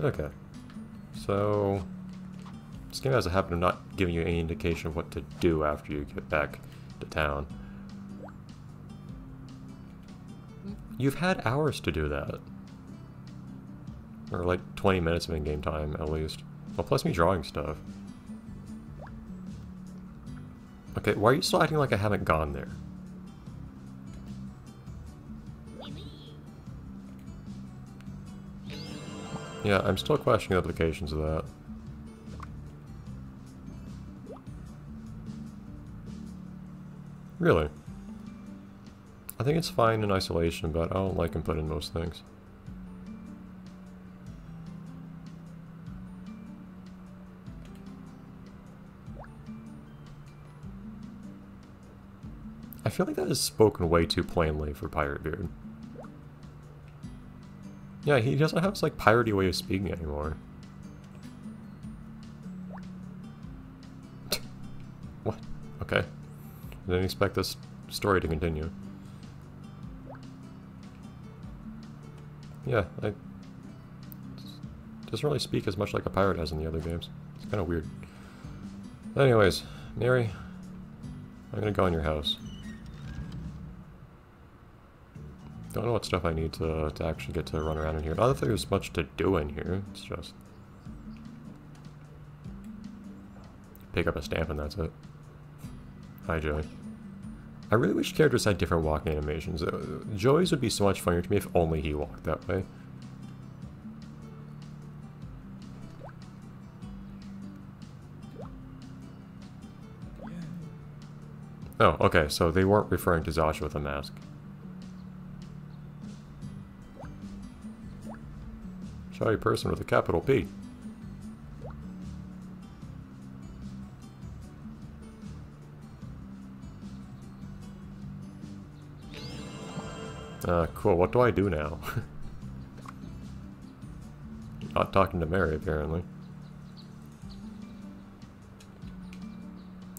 Okay. So, this game has a habit of not giving you any indication of what to do after you get back to town. You've had hours to do that. Or like 20 minutes of in-game time, at least. Well, plus me drawing stuff. Okay, why are you still acting like I haven't gone there? Yeah, I'm still questioning the implications of that. Really? I think it's fine in isolation, but I don't like input in most things. I feel like that is spoken way too plainly for Pirate Beard. Yeah, he doesn't have this like piratey way of speaking anymore. What? Okay. I didn't expect this story to continue. Yeah, doesn't really speak as much like a pirate as in the other games. It's kind of weird. Anyways, Mary, I'm gonna go in your house. Don't know what stuff I need to actually get to run around in here. I don't think there's much to do in here. It's just pick up a stamp and that's it. Hi, Joey. I really wish characters had different walking animations. Joey's would be so much funnier to me if only he walked that way. Oh, okay, so they weren't referring to Zasha with a mask. Shy person with a capital P. Cool, what do I do now? Not talking to Mary, apparently.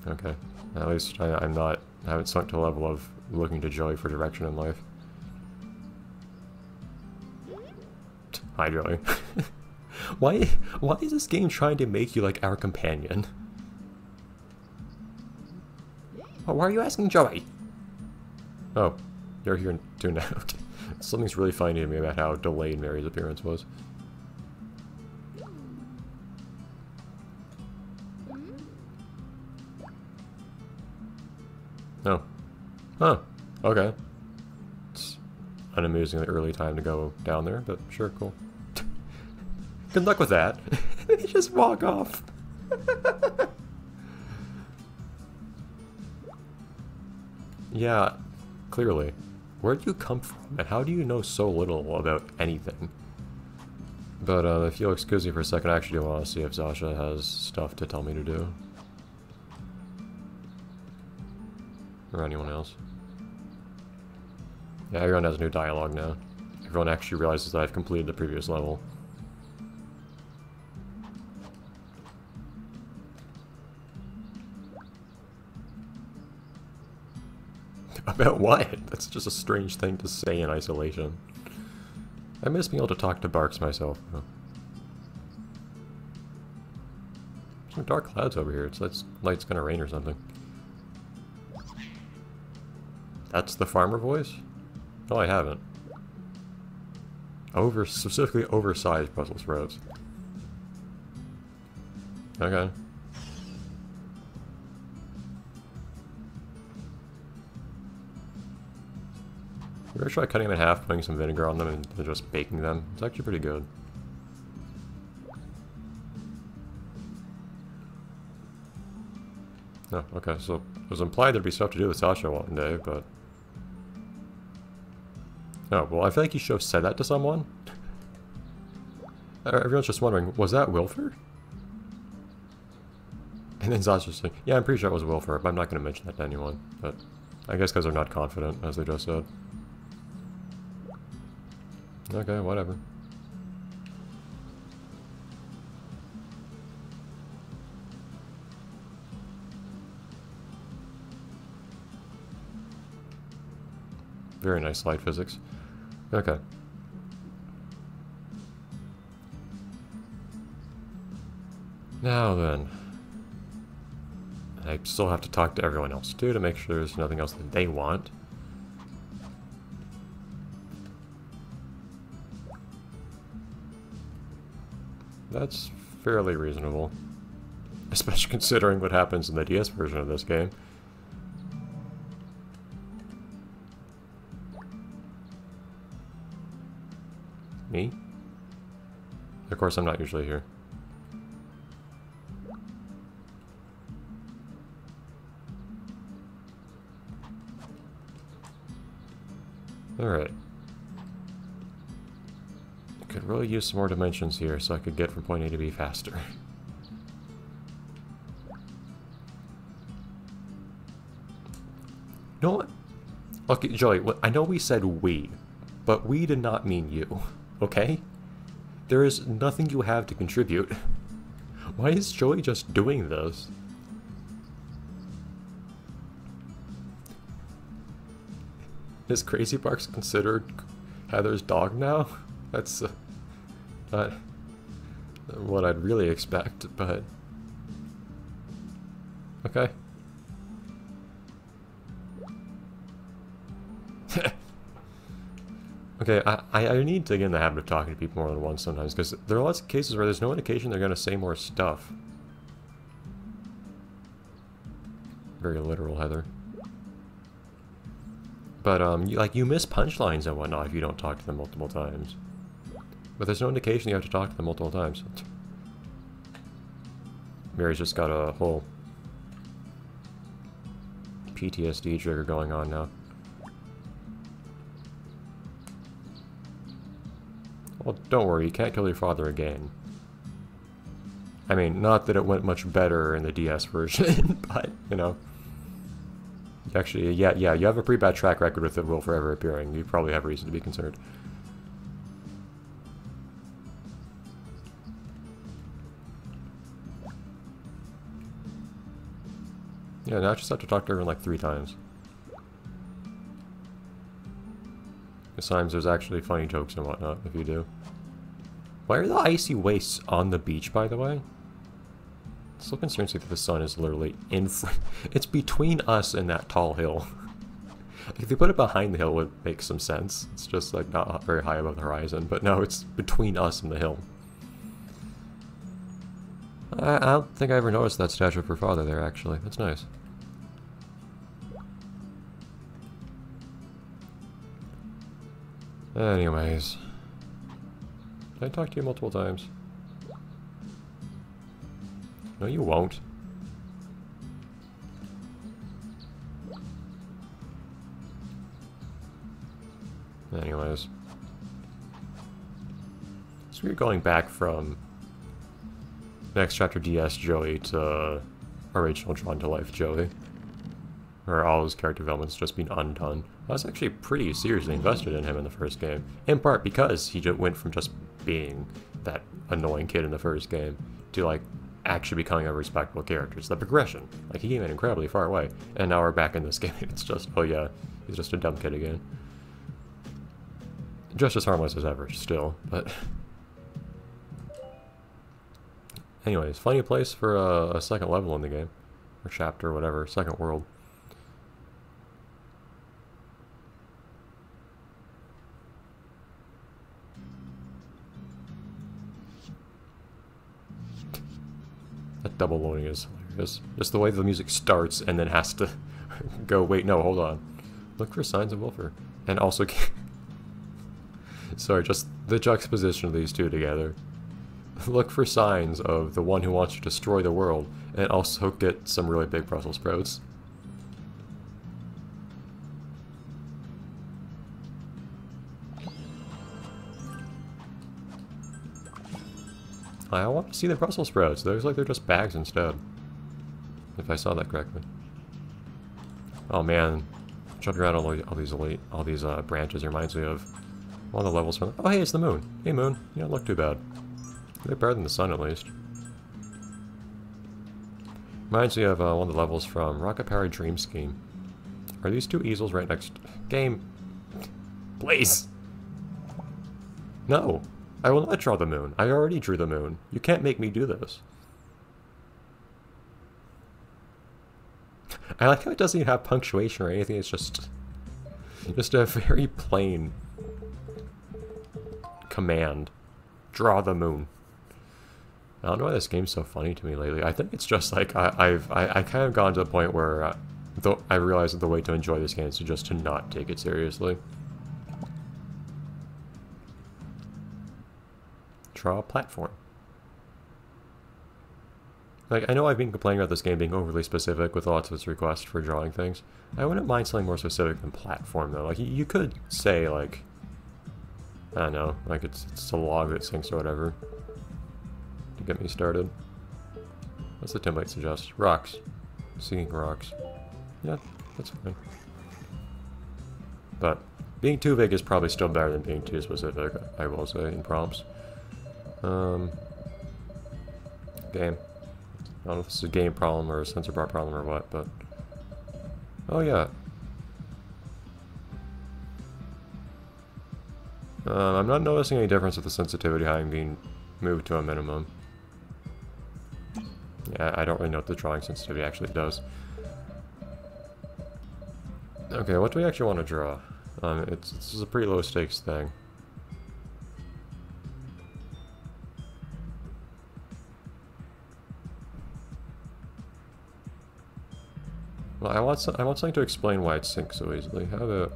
Okay, at least I haven't sunk to a level of looking to Joey for direction in life. Hi, Joey. Why is this game trying to make you like our companion? Oh, why are you asking Joey? Oh, you're here too now. Something's really funny to me about how delayed Mary's appearance was. Oh. Huh. Okay. It's an amusingly early time to go down there, but sure, cool. Good luck with that. They just walk off. Yeah, clearly. Where'd you come from, and how do you know so little about anything? But if you'll excuse me for a second, I actually do want to see if Zasha has stuff to tell me to do. Or anyone else. Yeah, everyone has new dialogue now. Everyone actually realizes that I've completed the previous level. About what? That's just a strange thing to say in isolation. I miss being able to talk to Barks myself. Oh. Some dark clouds over here. It's like it's gonna rain or something. That's the farmer voice? No, I haven't. Specifically oversized Brussels sprouts. Okay. You ever try cutting them in half, putting some vinegar on them, and then just baking them? It's actually pretty good. No, okay, so it was implied there'd be stuff to do with Zasha one day, but... Oh, well, I feel like you should have said that to someone. Everyone's just wondering, was that Wilford? And then Zasha's like, yeah, I'm pretty sure it was Wilford, but I'm not going to mention that to anyone. But I guess because they're not confident, as they just said. Okay, whatever. Very nice light physics. Okay. Now then. I still have to talk to everyone else too to make sure there's nothing else that they want. That's fairly reasonable. Especially considering what happens in the DS version of this game. Me? Of course, I'm not usually here. Alright. I could really use some more dimensions here so I could get from point A to B faster. You know what? Okay, Joey, I know we said we, but we did not mean you, okay? There is nothing you have to contribute. Why is Joey just doing this? Is Crazy Barks considered Heather's dog now? That's not what I'd really expect, but... Okay. Okay, I need to get in the habit of talking to people more than once sometimes, because there are lots of cases where there's no indication they're going to say more stuff. Very literal, Heather. But, you miss punchlines and whatnot if you don't talk to them multiple times. But there's no indication you have to talk to them multiple times. Mary's just got a whole PTSD trigger going on now. Well, don't worry, you can't kill your father again. I mean, not that it went much better in the DS version, but, you know. Actually, yeah, you have a pretty bad track record with the Will Forever appearing. You probably have reason to be concerned. Yeah, now I just have to talk to everyone like 3 times. Sometimes there's actually funny jokes and whatnot, if you do. Why are the icy wastes on the beach, by the way? It still concerns me that the sun is literally in front. It's between us and that tall hill. Like, if they put it behind the hill, it would make some sense. It's just, like, not very high above the horizon. But no, it's between us and the hill. I don't think I ever noticed that statue of her father there, actually. That's nice. Anyways. Did I talk to you multiple times? No, you won't. Anyways. So we're going back from Next Chapter DS Joey to original Drawn to Life Joey. Where all his character development's just been undone. I was actually pretty seriously invested in him in the first game. In part because he just went from just being that annoying kid in the first game to, like, actually becoming a respectable character. It's the progression. Like, he came in incredibly far away. And now we're back in this game. It's just, oh yeah, he's just a dumb kid again. Just as harmless as ever, still, but... Anyways, funny place for a second level in the game. Or chapter, whatever. Second world. That double loading is hilarious. Just the way the music starts and then has to go, wait, no, hold on. Look for signs of Wilfer. And also... Sorry, just the juxtaposition of these two together. Look for signs of the one who wants to destroy the world, and also get some really big Brussels sprouts. I want to see the Brussels sprouts. They look like they're just bags instead. If I saw that correctly. Oh man, jumping around all these branches reminds me of one of the levels from. Oh hey, it's the moon. Hey moon, you don't look too bad. They're better than the sun, at least. Reminds me of one of the levels from Rocket Powered Dream Scheme. Are these two easels right next... Game... Please! No! I will not draw the moon. I already drew the moon. You can't make me do this. I like how it doesn't even have punctuation or anything, it's just a very plain command. Draw the moon. I don't know why this game's so funny to me lately. I think it's just like I kind of gone to the point where I realized that the way to enjoy this game is to not take it seriously. Draw a platform. Like, I know I've been complaining about this game being overly specific with lots of its requests for drawing things. I wouldn't mind something more specific than platform, though. Like, you could say, like, I don't know, like it's a log that syncs or whatever to get me started. What's the template suggest? Rocks. Seeing rocks. Yeah, that's fine. But being too vague is probably still better than being too specific, I will say, in prompts. Game. I don't know if this is a game problem or a sensor bar problem or what, but... Oh, yeah. I'm not noticing any difference with the sensitivity having been moved to a minimum. Yeah, I don't really know what the drawing sensitivity actually does. Okay, what do we actually want to draw? This is a pretty low stakes thing. Well, I want something to explain why it sinks so easily. How about...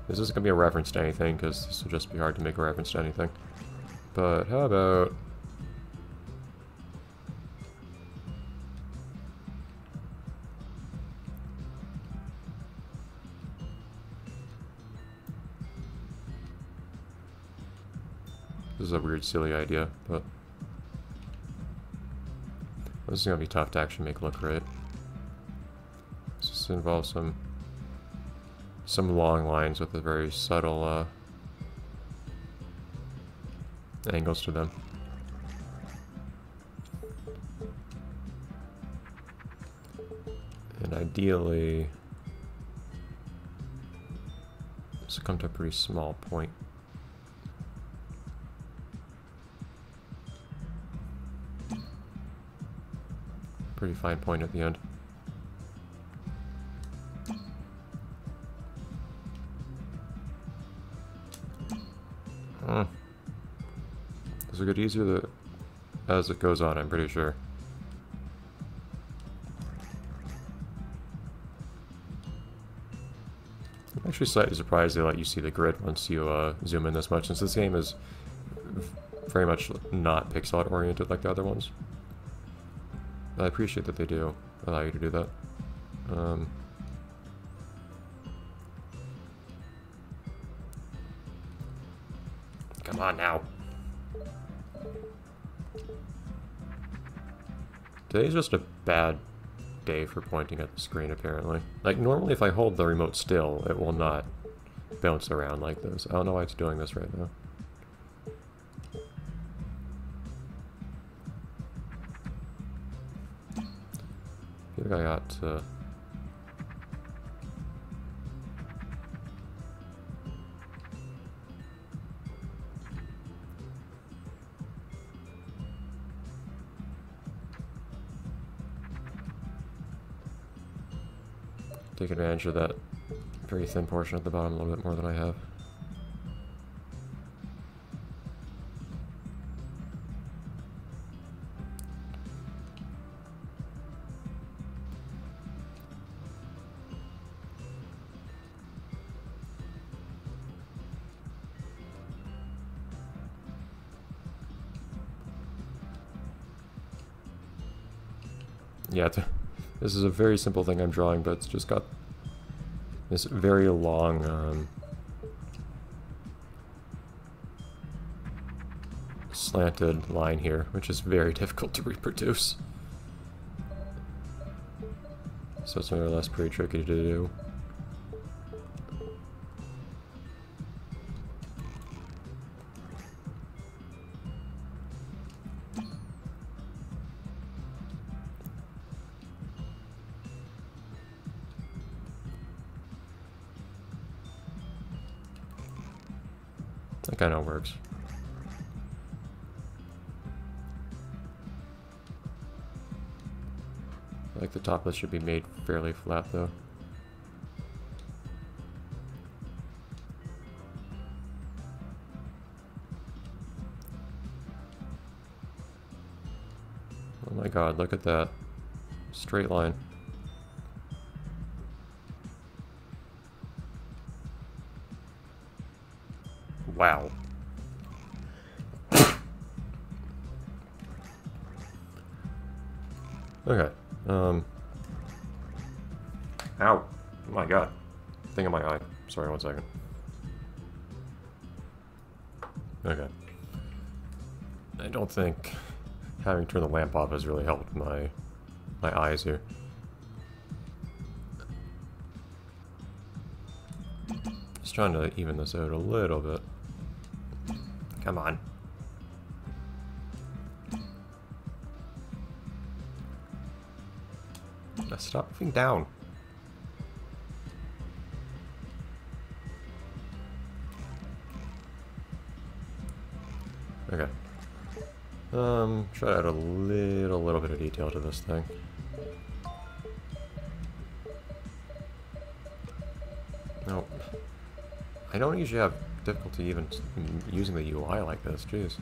This isn't going to be a reference to anything, because this will just be hard to make a reference to anything. But how about... This is a weird, silly idea, but... This is going to be tough to actually make look right. This involves some long lines with a very subtle angles to them. And ideally, this will come to a pretty small point. Pretty fine point at the end. This will get easier as it goes on, I'm pretty sure. I'm actually slightly surprised they let you see the grid once you zoom in this much, since this game is very much not pixel art oriented like the other ones. I appreciate that they do allow you to do that. Come on now. Today's just a bad day for pointing at the screen, apparently. Like, normally if I hold the remote still, it will not bounce around like this. I don't know why it's doing this right now. I think I got to... take advantage of that very thin portion at the bottom a little bit more than I have. Yeah, this is a very simple thing I'm drawing, but it's just got this very long slanted line here, which is very difficult to reproduce. So it's more or less pretty tricky to do. That kind of works. I think the top of this should be made fairly flat though. Oh my god, look at that. Straight line. Wow. Okay. Ow. Oh my god. Thing in my eye. Sorry, 1 second. Okay. I don't think having turned the lamp off has really helped my eyes here. Just trying to even this out a little bit. Come on. Now stop moving down. Okay. Try to add a little bit of detail to this thing. No. I don't usually have difficulty even using the UI like this, jeez.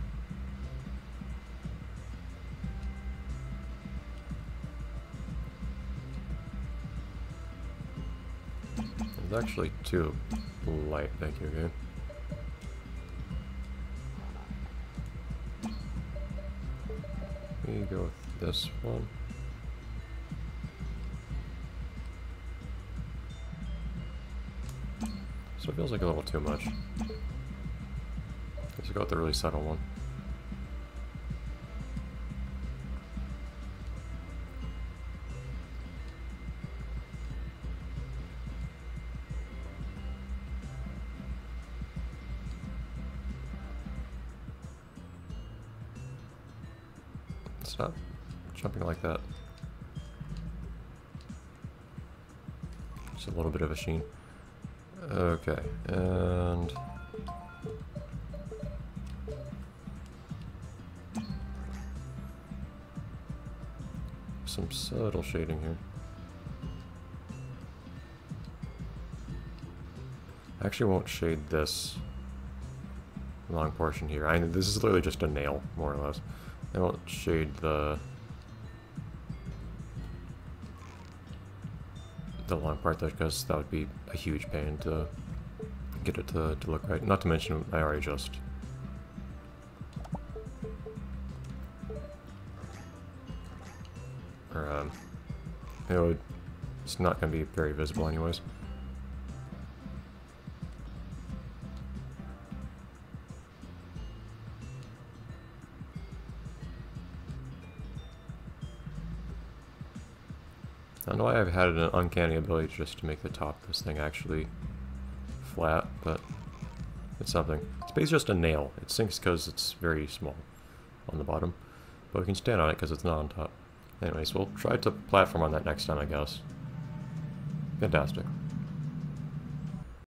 It's actually too light, thank you again. We go with this one. So it feels like a little too much. Let's go with the really subtle one. Stop jumping like that. Just a little bit of a sheen. Okay, and some subtle shading here. I actually won't shade this long portion here. This is literally just a nail, more or less. I won't shade the long part there because that would be a huge pain to get it to look right. Not to mention I already just it's not going to be very visible anyways. I know I've had an uncanny ability just to make the top of this thing actually flat, but it's something. It's basically just a nail. It sinks because it's very small on the bottom, but we can stand on it because it's not on top. Anyways, we'll try to platform on that next time, I guess. Fantastic.